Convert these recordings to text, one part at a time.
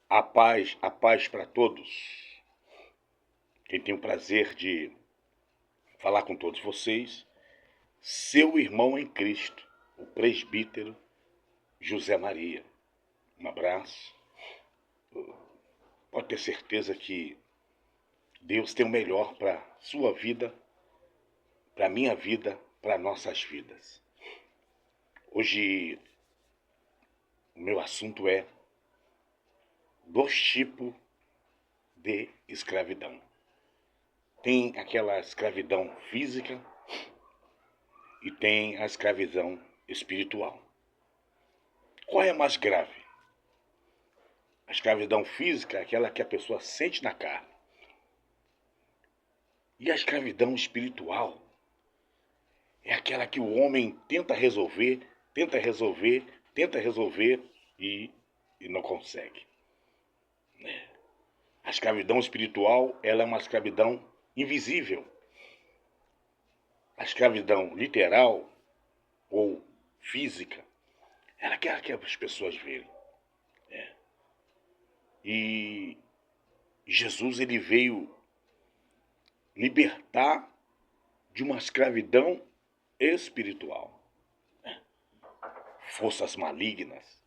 A paz para todos. Quem tem o prazer de falar com todos vocês, seu irmão em Cristo, o presbítero José Maria. Um abraço. Pode ter certeza que Deus tem o melhor para sua vida, para minha vida, para nossas vidas. Hoje o meu assunto é dois tipos de escravidão. Tem aquela escravidão física e tem a escravidão espiritual. Qual é a mais grave? A escravidão física é aquela que a pessoa sente na carne. E a escravidão espiritual é aquela que o homem tenta resolver e não consegue. A escravidão espiritual, ela é uma escravidão invisível. A escravidão literal ou física, ela quer que as pessoas verem. E Jesus, ele veio libertar de uma escravidão espiritual. Forças malignas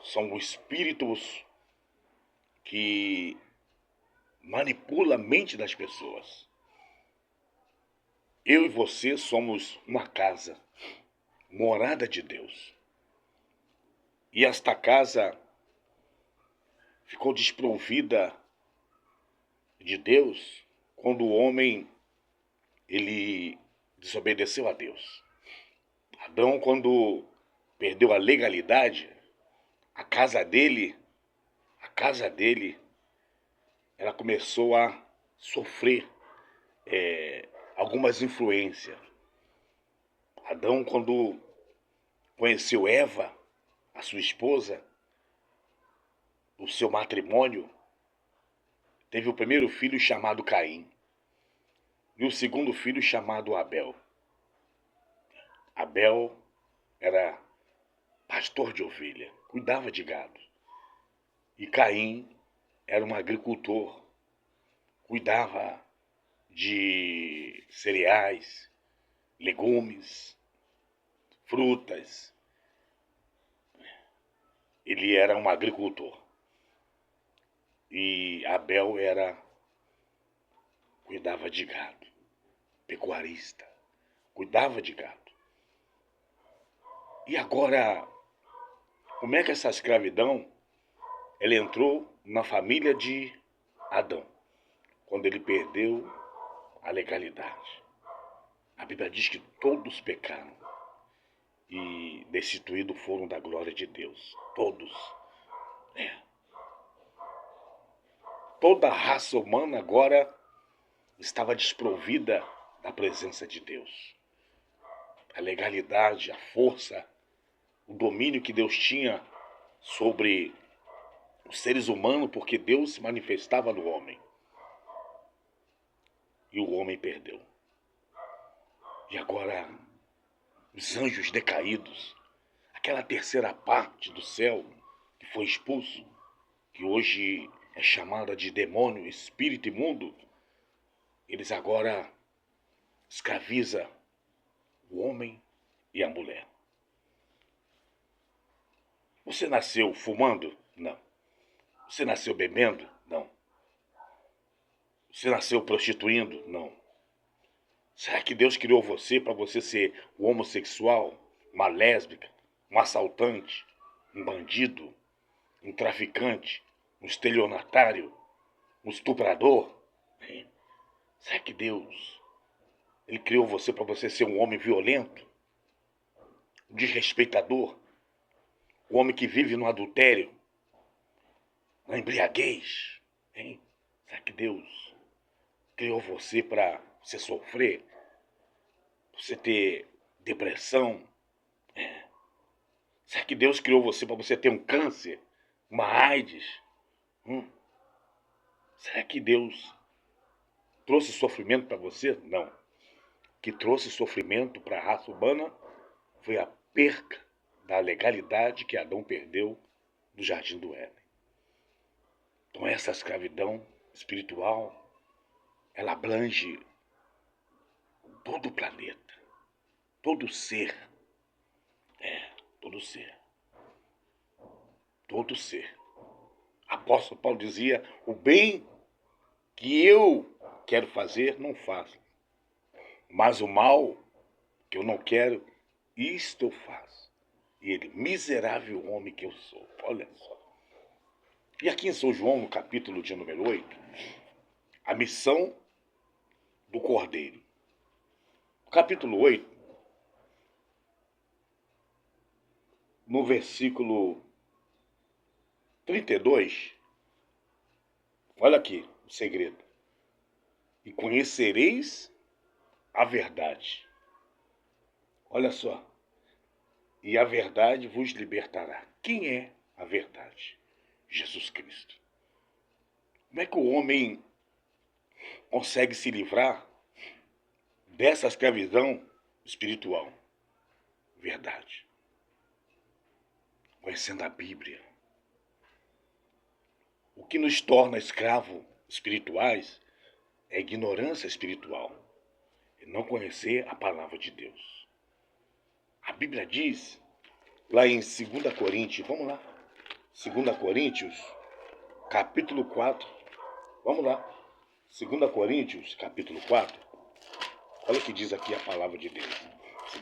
são espíritos que manipulam a mente das pessoas. Eu e você somos uma casa, morada de Deus. E esta casa ficou desprovida de Deus quando o homem ele desobedeceu a Deus. Adão, quando perdeu a legalidade, a casa dele, ela começou a sofrer algumas influências. Adão, quando conheceu Eva, a sua esposa, o seu matrimônio, teve o primeiro filho chamado Caim e o segundo filho chamado Abel. Abel era pastor de ovelha, cuidava de gado. E Caim era um agricultor, cuidava de cereais, legumes, frutas. Ele era um agricultor. E Abel cuidava de gado, pecuarista, cuidava de gado. E agora, como é que essa escravidão ela entrou na família de Adão, quando ele perdeu a legalidade? A Bíblia diz que todos pecaram e destituídos foram da glória de Deus. Todos. Toda a raça humana agora estava desprovida da presença de Deus. A legalidade, a força, o domínio que Deus tinha sobre os seres humanos, porque Deus se manifestava no homem. E o homem perdeu. E agora, os anjos decaídos, aquela terceira parte do céu que foi expulso, que hoje é chamada de demônio, espírito imundo, eles agora escravizam o homem e a mulher. Você nasceu fumando? Não. Você nasceu bebendo? Não. Você nasceu prostituindo? Não. Será que Deus criou você para você ser um homossexual, uma lésbica, um assaltante, um bandido, um traficante, um estelionatário, um estuprador? Será que Deus ele criou você para você ser um homem violento, um desrespeitador, um homem que vive no adultério, na embriaguez? Hein? Será que Deus criou você para você sofrer, você ter depressão? Será que Deus criou você para você ter um câncer, uma AIDS? Será que Deus trouxe sofrimento para você? Não. O que trouxe sofrimento para a raça humana foi a perca da legalidade que Adão perdeu do Jardim do Éden. Então essa escravidão espiritual, ela abrange todo o planeta, todo ser. Todo ser. Todo ser. Apóstolo Paulo dizia, o bem que eu quero fazer, não faço. Mas o mal que eu não quero, isto eu faço. E ele, miserável homem que eu sou. Olha só. E aqui em São João, no capítulo de número 8, a missão do Cordeiro. No capítulo 8, no versículo 32, olha aqui o segredo. E conhecereis a verdade. Olha só. E a verdade vos libertará. Quem é a verdade? Jesus Cristo. Como é que o homem consegue se livrar dessa escravidão espiritual? Verdade. Conhecendo a Bíblia. O que nos torna escravos espirituais é ignorância espiritual. E não conhecer a palavra de Deus. A Bíblia diz, lá em 2 Coríntios, vamos lá. 2 Coríntios, capítulo 4. Vamos lá. 2 Coríntios, capítulo 4. Olha o que diz aqui a palavra de Deus.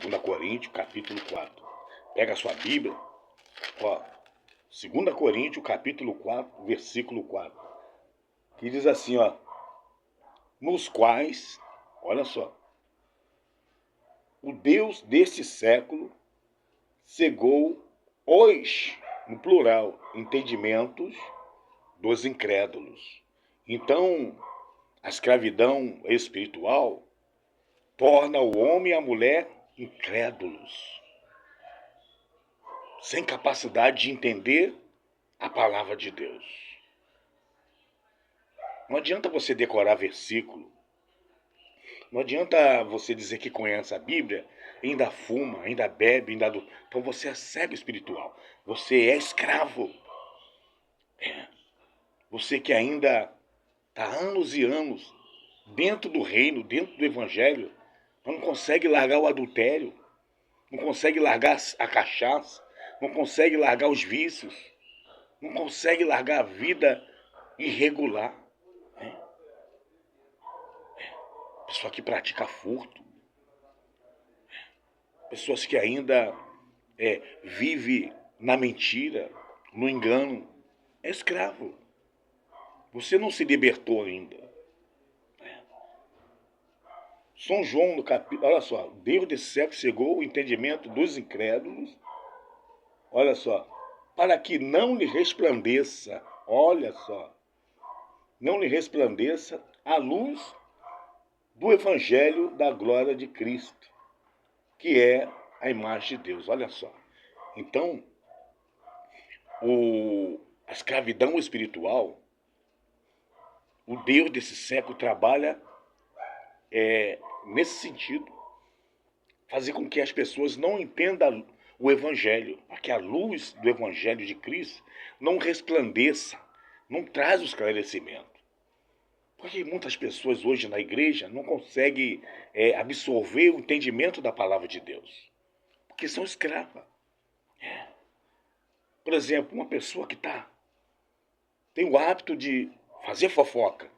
2 Coríntios, capítulo 4. Pega a sua Bíblia. Ó, 2 Coríntios, capítulo 4, versículo 4. Que diz assim, ó. Nos quais, olha só, o Deus deste século cegou os, no plural, entendimentos dos incrédulos. Então, a escravidão espiritual torna o homem e a mulher incrédulos, sem capacidade de entender a palavra de Deus. Não adianta você decorar versículo, não adianta você dizer que conhece a Bíblia, ainda fuma, ainda bebe, então você é cego espiritual, você é escravo. Você que ainda está anos e anos dentro do reino, dentro do evangelho, não consegue largar o adultério, não consegue largar a cachaça, não consegue largar os vícios, não consegue largar a vida irregular. Né? Pessoa que pratica furto, pessoas que ainda vive na mentira, no engano, é escravo. Você não se libertou ainda. São João, no capítulo, olha só, Deus desse século chegou o entendimento dos incrédulos, olha só, para que não lhe resplandeça, olha só, não lhe resplandeça a luz do evangelho da glória de Cristo, que é a imagem de Deus, olha só. Então, a escravidão espiritual, o Deus desse século trabalha nesse sentido, fazer com que as pessoas não entendam o Evangelho, para que a luz do Evangelho de Cristo não resplandeça, não traz o esclarecimento. Porque muitas pessoas hoje na igreja não conseguem absorver o entendimento da palavra de Deus, porque são escravas. Por exemplo, uma pessoa que tem o hábito de fazer fofoca,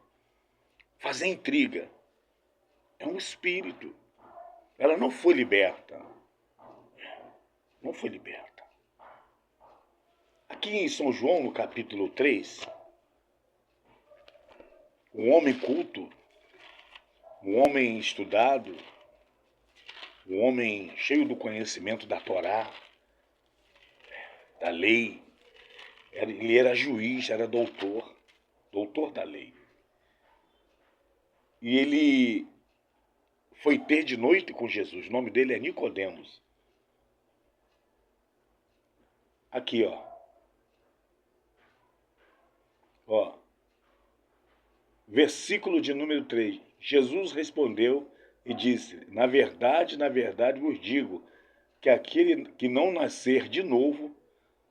fazer intriga, é um espírito. Ela não foi liberta. Não foi liberta. Aqui em São João, no capítulo 3, um homem culto, um homem estudado, um homem cheio do conhecimento da Torá, da lei, ele era juiz, era doutor da lei. E ele foi ter de noite com Jesus. O nome dele é Nicodemos. Aqui, ó. Versículo de número 3. Jesus respondeu e disse: na verdade vos digo que aquele que não nascer de novo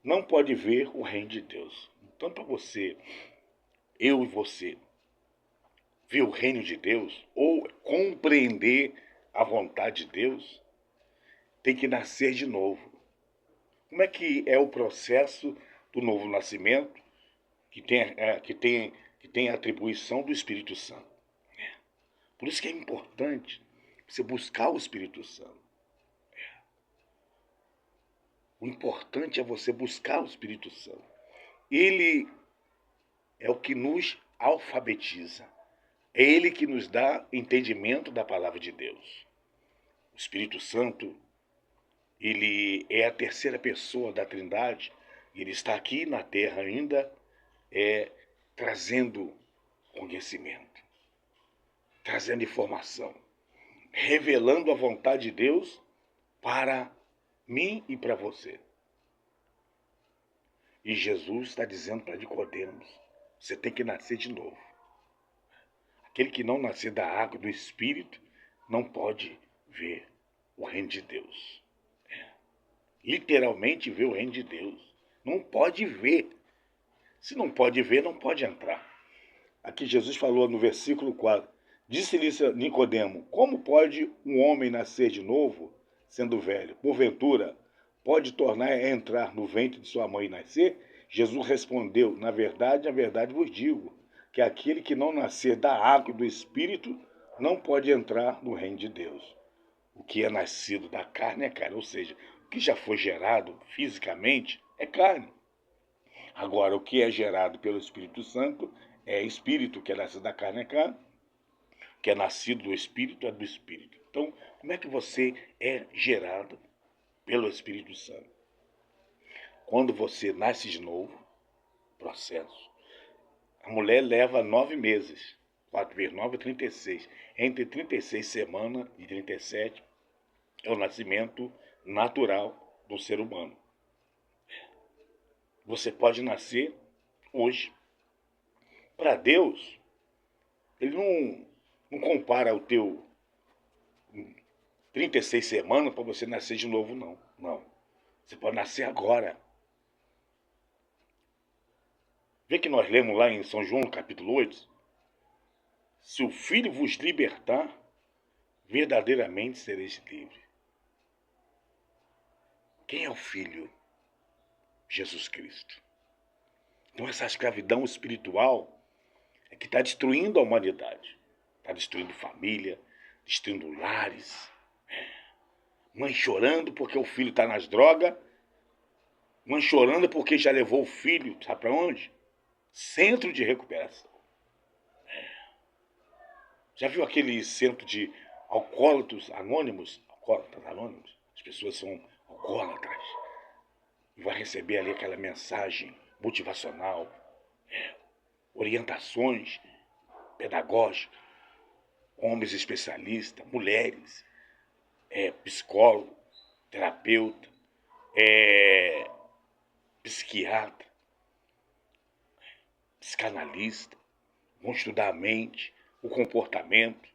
não pode ver o reino de Deus. Então, para você eu e você, ver o reino de Deus, ou compreender a vontade de Deus, tem que nascer de novo. Como é que é o processo do novo nascimento, que tem a atribuição do Espírito Santo? Por isso que é importante você buscar o Espírito Santo. O importante é você buscar o Espírito Santo. Ele é o que nos alfabetiza. É ele que nos dá entendimento da palavra de Deus. O Espírito Santo, ele é a terceira pessoa da Trindade. Ele está aqui na Terra ainda, trazendo conhecimento, trazendo informação, revelando a vontade de Deus para mim e para você. E Jesus está dizendo para Nicodemos, você tem que nascer de novo. Aquele que não nascer da água do Espírito não pode ver o reino de Deus. Literalmente ver o reino de Deus. Não pode ver. Se não pode ver, não pode entrar. Aqui Jesus falou no versículo 4. Disse-lhe Nicodemo, como pode um homem nascer de novo, sendo velho? Porventura, pode tornar a entrar no ventre de sua mãe e nascer? Jesus respondeu, na verdade vos digo, que aquele que não nascer da água e do Espírito não pode entrar no reino de Deus. O que é nascido da carne é carne, ou seja, o que já foi gerado fisicamente é carne. Agora, o que é gerado pelo Espírito Santo é espírito, o que é nascido da carne é carne, o que é nascido do Espírito é do Espírito. Então, como é que você é gerado pelo Espírito Santo? Quando você nasce de novo, processo, a mulher leva 9 meses, 4 vezes 9 é 36. Entre 36 semanas e 37 é o nascimento natural do ser humano. Você pode nascer hoje. Para Deus, ele não compara o teu 36 semanas para você nascer de novo, não. Não. Você pode nascer agora. Vê que nós lemos lá em São João, capítulo 8. Se o Filho vos libertar, verdadeiramente sereis livres. Quem é o Filho? Jesus Cristo. Então essa escravidão espiritual é que está destruindo a humanidade. Está destruindo família, destruindo lares. Mãe chorando porque o filho está nas drogas. Mãe chorando porque já levou o filho, sabe para onde? Centro de recuperação. Já viu aquele centro de alcoólatras anônimos? Alcoólatras anônimos? As pessoas são alcoólatras. E vai receber ali aquela mensagem motivacional, orientações pedagógicas, homens especialistas, mulheres, psicólogo, terapeuta, psiquiatra, psicanalista, vão estudar a mente, o comportamento,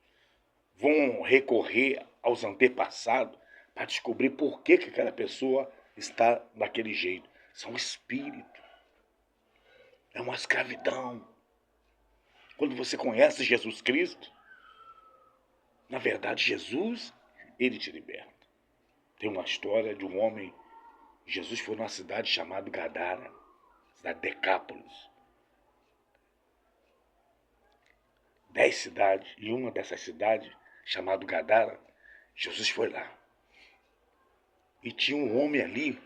vão recorrer aos antepassados para descobrir por que aquela pessoa está daquele jeito. São espíritos. É uma escravidão. Quando você conhece Jesus Cristo, na verdade, Jesus, ele te liberta. Tem uma história de um homem. Jesus foi numa cidade chamada Gadara, cidade de Decápolis. 10 cidades, e uma dessas cidades, chamada Gadara, Jesus foi lá. E tinha um homem ali,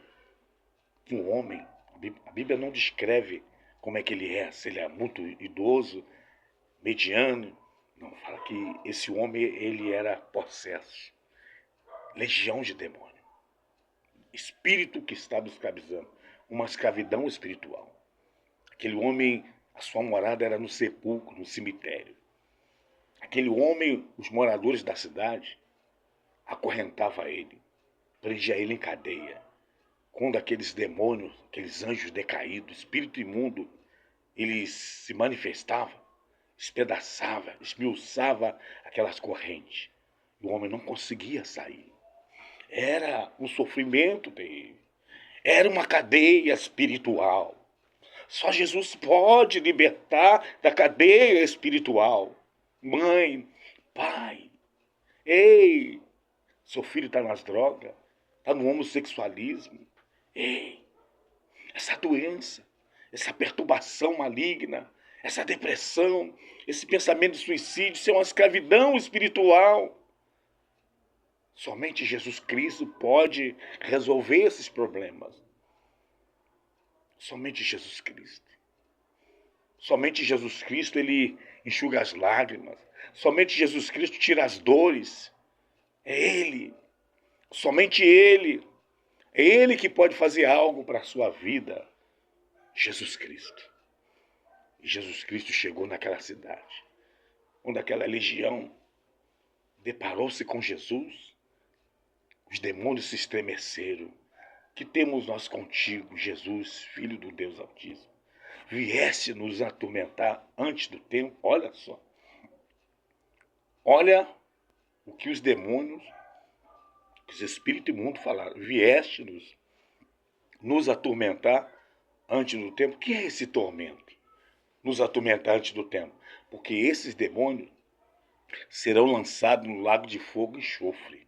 a Bíblia não descreve como é que ele é, se ele é muito idoso, mediano. Não, fala que esse homem, ele era possesso, legião de demônio. Espírito que estava escravizando, uma escravidão espiritual. Aquele homem, a sua morada era no sepulcro, no cemitério. Aquele homem, os moradores da cidade, acorrentavam ele, prendia ele em cadeia. Quando aqueles demônios, aqueles anjos decaídos, espírito imundo, eles se manifestavam, espedaçava, esmiuçava aquelas correntes. E o homem não conseguia sair. Era um sofrimento dele. Era uma cadeia espiritual. Só Jesus pode libertar da cadeia espiritual. Mãe, pai, ei, seu filho está nas drogas, está no homossexualismo. Ei, essa doença, essa perturbação maligna, essa depressão, esse pensamento de suicídio, isso é uma escravidão espiritual. Somente Jesus Cristo pode resolver esses problemas. Somente Jesus Cristo. Somente Jesus Cristo, ele enxuga as lágrimas. Somente Jesus Cristo tira as dores. É Ele. Somente Ele. É Ele que pode fazer algo para a sua vida. Jesus Cristo. E Jesus Cristo chegou naquela cidade, onde aquela legião deparou-se com Jesus. Os demônios se estremeceram. Que temos nós contigo, Jesus, Filho do Deus Altíssimo? Viesse nos atormentar antes do tempo. Olha só. Olha o que os demônios, os espíritos imundos falaram. Vieste nos atormentar antes do tempo. O que é esse tormento? Nos atormentar antes do tempo. Porque esses demônios serão lançados no lago de fogo e enxofre,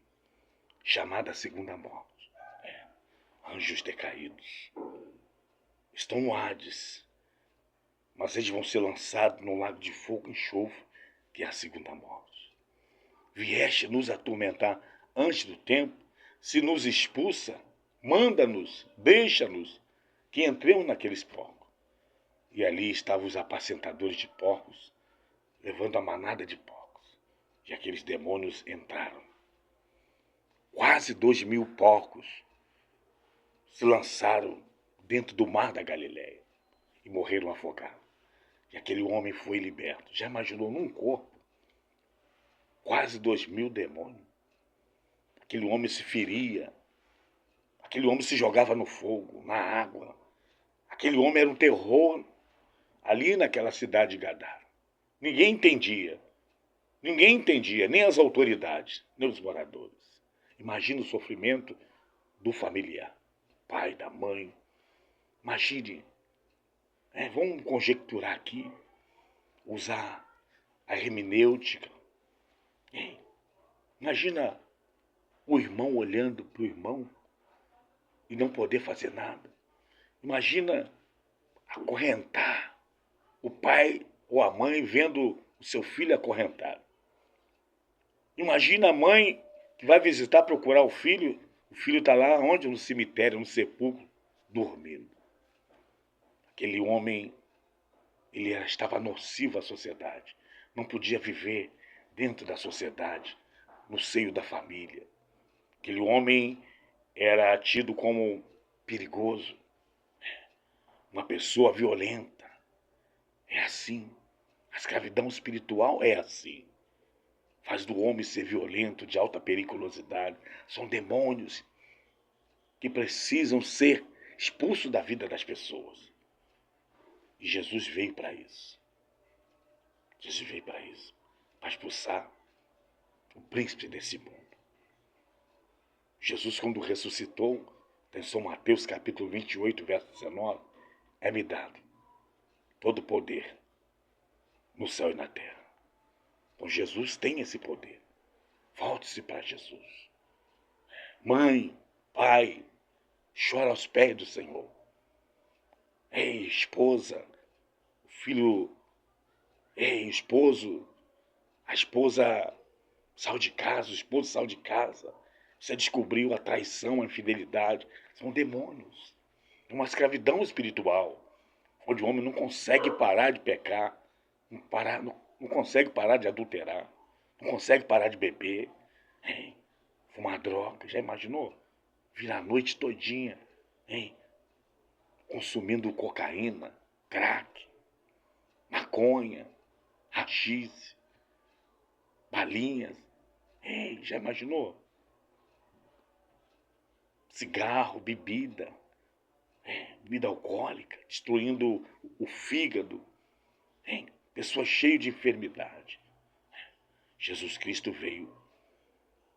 chamada segunda morte. Anjos decaídos. Estão no Hades. Mas eles vão ser lançados no lago de fogo e enxofre, que é a segunda morte. Vieste nos atormentar antes do tempo. Se nos expulsa, manda-nos, deixa-nos, que entremos naqueles porcos. E ali estavam os apacentadores de porcos, levando a manada de porcos. E aqueles demônios entraram. Quase 2.000 porcos se lançaram dentro do mar da Galileia e morreram afogados. E aquele homem foi liberto. Já imaginou num corpo? Quase 2.000 demônios. Aquele homem se feria. Aquele homem se jogava no fogo, na água. Aquele homem era um terror ali naquela cidade de Gadara. Ninguém entendia. Ninguém entendia, nem as autoridades, nem os moradores. Imagina o sofrimento do familiar, pai, da mãe. Imagine, vamos conjecturar aqui, usar a hermenêutica. Imagina o irmão olhando para o irmão e não poder fazer nada. Imagina acorrentar o pai ou a mãe vendo o seu filho acorrentado. Imagina a mãe que vai visitar, procurar o filho está lá onde? No cemitério, no sepulcro, dormindo. Aquele homem, ele estava nocivo à sociedade. Não podia viver dentro da sociedade, no seio da família. Aquele homem era tido como perigoso, uma pessoa violenta. É assim. A escravidão espiritual é assim. Faz do homem ser violento, de alta periculosidade. São demônios que precisam ser expulsos da vida das pessoas. E Jesus veio para isso. Jesus veio para isso. Para expulsar o príncipe desse mundo. Jesus, quando ressuscitou, em São Mateus capítulo 28, verso 19, é-me dado todo o poder no céu e na terra. Então Jesus tem esse poder. Volte-se para Jesus. Mãe, pai, chora aos pés do Senhor. Ei, esposa, o filho, ei, esposo, a esposa saiu de casa, o esposo saiu de casa. Você descobriu a traição, a infidelidade. São demônios. É uma escravidão espiritual, onde o homem não consegue parar de pecar, não consegue parar de adulterar, não consegue parar de beber, fumar droga. Já imaginou? Virar a noite todinha, consumindo cocaína, crack, maconha, haxixe, balinhas. Já imaginou? Cigarro, bebida alcoólica, destruindo o fígado. Pessoa cheia de enfermidade. Jesus Cristo veio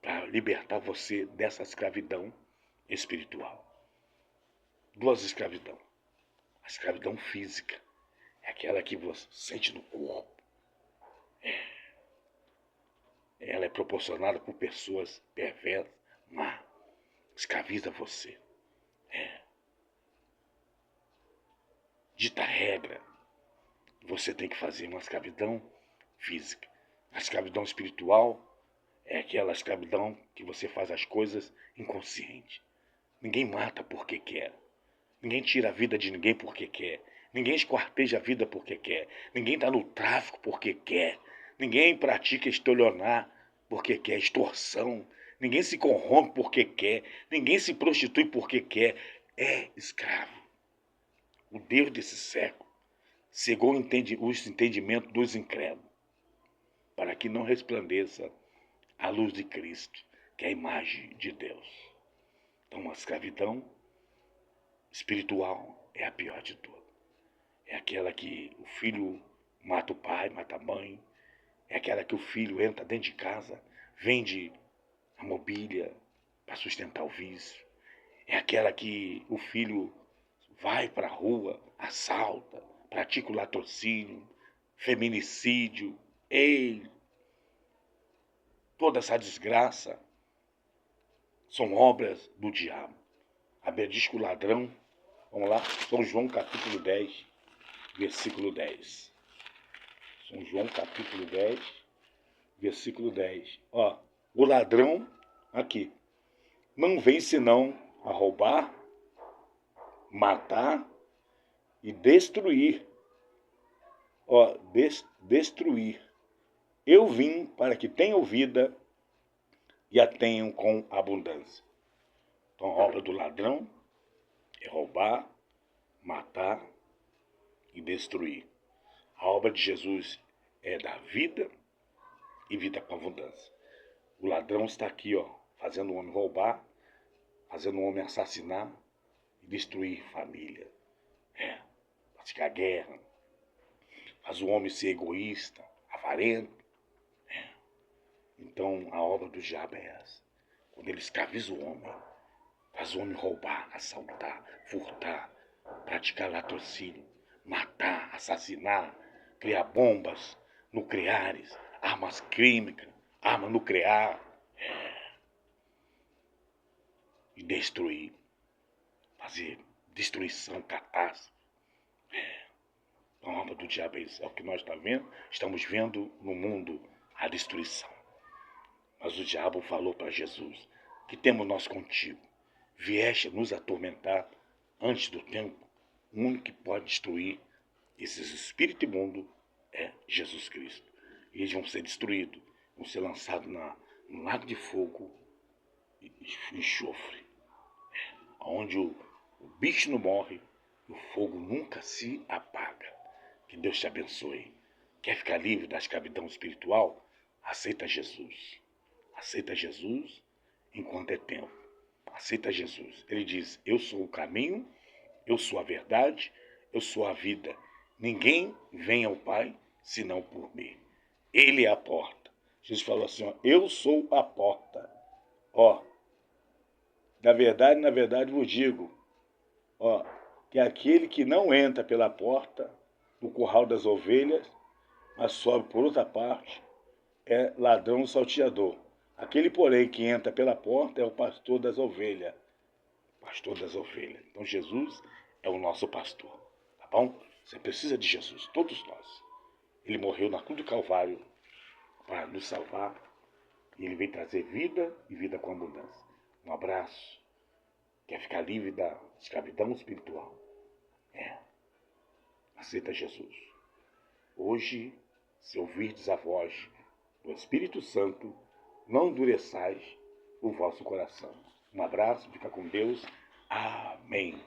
para libertar você dessa escravidão espiritual. Duas escravidão. A escravidão física é aquela que você sente no corpo. Ela é proporcionada por pessoas perversas, má. Escraviza você. Dita regra, você tem que fazer uma escravidão física. A escravidão espiritual é aquela escravidão que você faz as coisas inconsciente. Ninguém mata porque quer. Ninguém tira a vida de ninguém porque quer. Ninguém esquarteja a vida porque quer. Ninguém está no tráfico porque quer. Ninguém pratica estelionar porque quer, extorsão. Ninguém se corrompe porque quer. Ninguém se prostitui porque quer. É escravo. O Deus desse século cegou os entendimentos dos incrédulos, para que não resplandeça a luz de Cristo, que é a imagem de Deus. Então a escravidão espiritual é a pior de todas. É aquela que o filho mata o pai, mata a mãe. É aquela que o filho entra dentro de casa, vende a mobília para sustentar o vício. É aquela que o filho vai para a rua, assalta, pratica o latrocínio, feminicídio. Ei, toda essa desgraça são obras do diabo. Aberdisco ladrão. Vamos lá, São João capítulo 10, versículo 10. São João capítulo 10, versículo 10. Ó, o ladrão, aqui, não vem senão a roubar, matar e destruir. Ó, destruir. Eu vim para que tenham vida e a tenham com abundância. Então a obra do ladrão é roubar, matar e destruir. A obra de Jesus é dar vida e vida com abundância. O ladrão está aqui, ó, fazendo o homem roubar, fazendo o homem assassinar e destruir família. Praticar guerra. Faz o homem ser egoísta, avarento. Então a obra do diabo é essa. Quando ele escraviza o homem, faz o homem roubar, assaltar, furtar, praticar latrocínio, matar, assassinar, criar bombas nucleares, armas químicas, arma nuclear, e destruir, fazer destruição, catástrofe. A obra do diabo é isso, é o que nós estamos vendo no mundo, a destruição. Mas o diabo falou para Jesus: que temos nós contigo? Vieste nos atormentar antes do tempo. O único que pode destruir esses espíritos imundos é Jesus Cristo. E eles vão ser destruídos, vão ser lançados no lago de fogo e enxofre, onde o bicho não morre e o fogo nunca se apaga. Que Deus te abençoe. Quer ficar livre da escravidão espiritual? Aceita Jesus. Aceita Jesus enquanto é tempo. Aceita Jesus. Ele diz: eu sou o caminho, eu sou a verdade, eu sou a vida. Ninguém vem ao Pai senão por mim. Ele é a porta. Jesus falou assim, ó, eu sou a porta. Ó, na verdade vos digo, ó, que aquele que não entra pela porta no curral das ovelhas, mas sobe por outra parte, é ladrão salteador. Aquele, porém, que entra pela porta é o pastor das ovelhas. Pastor das ovelhas. Então Jesus é o nosso pastor. Tá bom? Você precisa de Jesus, todos nós. Ele morreu na cruz do Calvário para nos salvar. E ele veio trazer vida e vida com abundância. Um abraço. Quer ficar livre da escravidão espiritual? Aceita Jesus. Hoje, se ouvirdes a voz do Espírito Santo, não endureçais o vosso coração. Um abraço, fica com Deus. Amém.